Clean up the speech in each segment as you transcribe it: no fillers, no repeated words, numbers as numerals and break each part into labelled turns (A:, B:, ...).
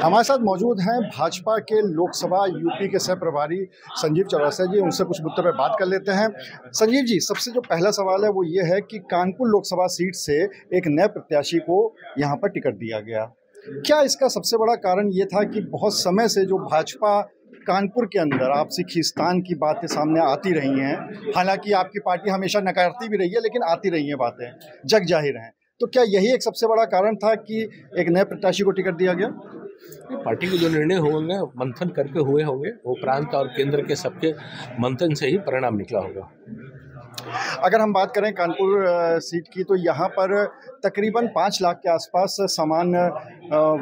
A: हमारे साथ मौजूद हैं भाजपा के लोकसभा यूपी के सह प्रभारी संजीव चौरसिया जी। उनसे कुछ मुद्दों पर बात कर लेते हैं। संजीव जी, सबसे जो पहला सवाल है वो ये है कि कानपुर लोकसभा सीट से एक नए प्रत्याशी को यहाँ पर टिकट दिया गया। क्या इसका सबसे बड़ा कारण ये था कि बहुत समय से जो भाजपा कानपुर के अंदर आपसी खींचतान की बातें सामने आती रही हैं, हालांकि आपकी पार्टी हमेशा नकारती भी रही है लेकिन आती रही हैं बातें, जग जाहिर हैं, तो क्या यही एक सबसे बड़ा कारण था कि एक नए प्रत्याशी को टिकट दिया गया?
B: पार्टी के जो निर्णय होंगे मंथन करके हुए होंगे, वो प्रांत और केंद्र के सबके मंथन से ही परिणाम निकला होगा।
A: अगर हम बात करें कानपुर सीट की, तो यहाँ पर तकरीबन 5 लाख के आसपास सामान्य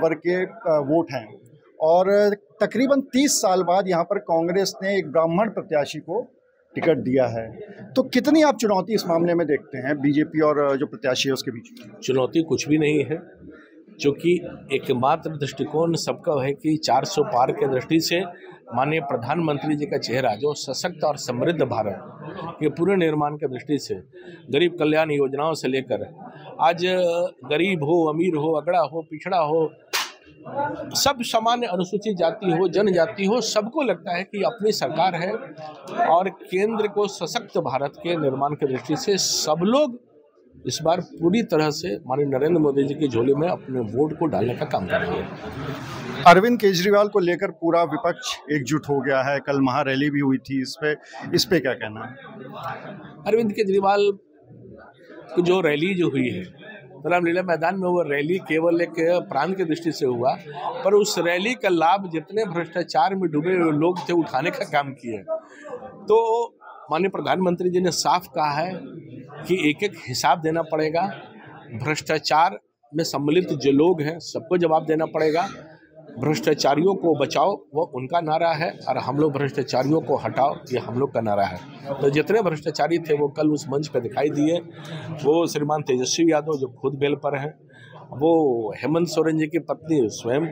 A: वर्ग के वोट हैं और तकरीबन 30 साल बाद यहाँ पर कांग्रेस ने एक ब्राह्मण प्रत्याशी को टिकट दिया है। तो कितनी आप चुनौती इस मामले में देखते हैं बीजेपी और जो प्रत्याशी है उसके बीच?
B: चुनौती कुछ भी नहीं है, क्योंकि एकमात्र दृष्टिकोण सबका है कि 400 पार के दृष्टि से माननीय प्रधानमंत्री जी का चेहरा जो सशक्त और समृद्ध भारत के पूरे निर्माण के दृष्टि से गरीब कल्याण योजनाओं से लेकर आज गरीब हो, अमीर हो, अगड़ा हो, पिछड़ा हो, सब सामान्य अनुसूचित जाति हो, जनजाति हो, सबको लगता है कि अपनी सरकार है और केंद्र को सशक्त भारत के निर्माण की दृष्टि से सब लोग इस बार पूरी तरह से माननीय नरेंद्र मोदी जी की झोली में अपने वोट को डालने का काम करेंगे।
A: अरविंद केजरीवाल को लेकर पूरा विपक्ष एकजुट हो गया है, कल महारैली भी हुई थी, इस पे क्या कहना है?
B: अरविंद केजरीवाल की जो रैली जो हुई है रामलीला मैदान में, वो रैली केवल एक प्रांत की दृष्टि से हुआ, पर उस रैली का लाभ जितने भ्रष्टाचार में डूबे लोग थे उठाने का काम किया। तो माननीय प्रधानमंत्री जी ने साफ कहा है कि एक एक हिसाब देना पड़ेगा, भ्रष्टाचार में सम्मिलित जो लोग हैं सबको जवाब देना पड़ेगा, भ्रष्टाचारियों को बचाओ वो उनका नारा है और हम लोग भ्रष्टाचारियों को हटाओ ये हम लोग का नारा है। तो जितने भ्रष्टाचारी थे वो कल उस मंच पर दिखाई दिए। वो श्रीमान तेजस्वी यादव जो खुद बेल पर हैं, वो हेमंत सोरेन जी की पत्नी स्वयं,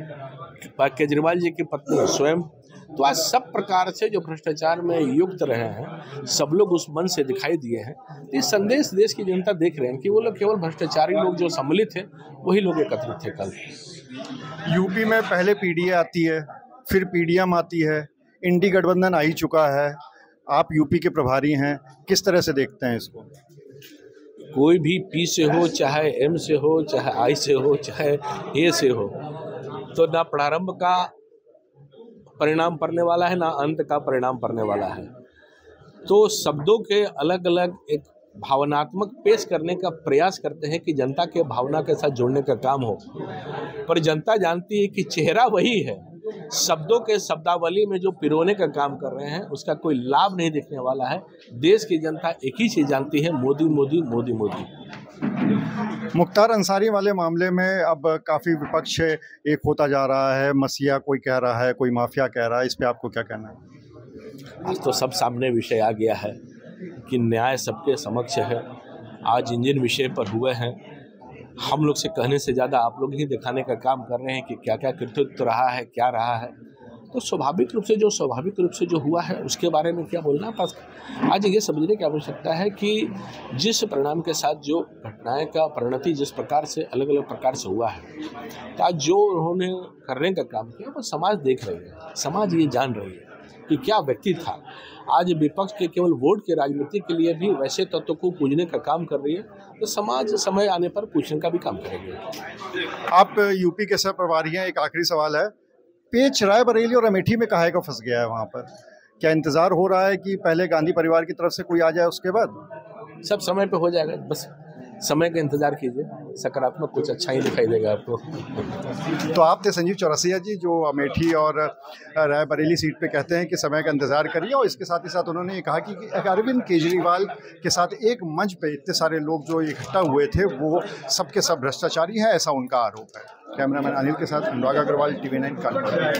B: केजरीवाल जी की पत्नी स्वयं, तो आज सब प्रकार से जो भ्रष्टाचार में युक्त रहे हैं सब लोग उस मंच से दिखाई दिए हैं। ये संदेश देश की जनता देख रहे हैं कि वो लोग केवल भ्रष्टाचारी लोग जो सम्मिलित थे वही लोग एकत्रित थे। कल
A: यूपी में पहले पीडीए आती है, फिर पीडीएम आती है, इंडी गठबंधन आ ही चुका है। आप यूपी के प्रभारी हैं, किस तरह से देखते हैं इसको?
B: कोई भी पी से हो, चाहे एम से हो, चाहे आई से हो, चाहे ए से हो, तो ना प्रारंभ का परिणाम पड़ने वाला है ना अंत का परिणाम पड़ने वाला है। तो शब्दों के अलग अलग एक भावनात्मक पेश करने का प्रयास करते हैं कि जनता के भावना के साथ जोड़ने का काम हो, पर जनता जानती है कि चेहरा वही है, शब्दों के शब्दावली में जो पिरोने का काम कर रहे हैं उसका कोई लाभ नहीं दिखने वाला है। देश की जनता एक ही चीज़ जानती है, मोदी मोदी मोदी मोदी।
A: मुख्तार अंसारी वाले मामले में अब काफ़ी विपक्ष एक होता जा रहा है, मसीहा कोई कह रहा है, कोई माफिया कह रहा है, इस पे आपको क्या कहना है?
B: आज तो सब सामने विषय आ गया है कि न्याय सबके समक्ष है। आज जिन विषय पर हुए हैं हम लोग से कहने से ज़्यादा आप लोग ही दिखाने का काम कर रहे हैं कि क्या क्या कृतित्व रहा है, क्या रहा है। तो स्वाभाविक रूप से जो हुआ है उसके बारे में क्या बोलना, बस आज ये समझने की आवश्यकता है कि जिस परिणाम के साथ जो घटनाएं का परिणति जिस प्रकार से अलग अलग प्रकार से हुआ है, तो आज जो उन्होंने करने का काम किया वो समाज देख रही है, समाज ये जान रही है कि क्या व्यक्ति था। आज विपक्ष के केवल वोट के राजनीति के लिए भी वैसे तत्व को पूजने का काम कर रही है, तो समाज समय आने पर पूछने का भी काम करेगी।
A: आप यूपी के सह प्रभारी हैं, एक आखिरी सवाल है, पेच रायबरेली और अमेठी में काहे को फंस गया है? वहाँ पर क्या इंतजार हो रहा है कि पहले गांधी परिवार की तरफ से कोई आ जाए, उसके बाद
B: सब समय पे हो जाएगा? बस समय का इंतजार कीजिए, सकारात्मक कुछ अच्छा ही दिखाई देगा आपको।
A: तो आप थे संजीव चौरसिया जी जो अमेठी और रायबरेली सीट पे कहते हैं कि समय का इंतजार करिए, और इसके साथ ही साथ उन्होंने ये कहा कि अरविंद केजरीवाल के साथ एक मंच पे इतने सारे लोग जो इकट्ठा हुए थे वो सबके सब भ्रष्टाचारी हैं, ऐसा उनका आरोप है। कैमरामैन अनिल के साथ अनुराग अग्रवाल, TV9 कानपुर।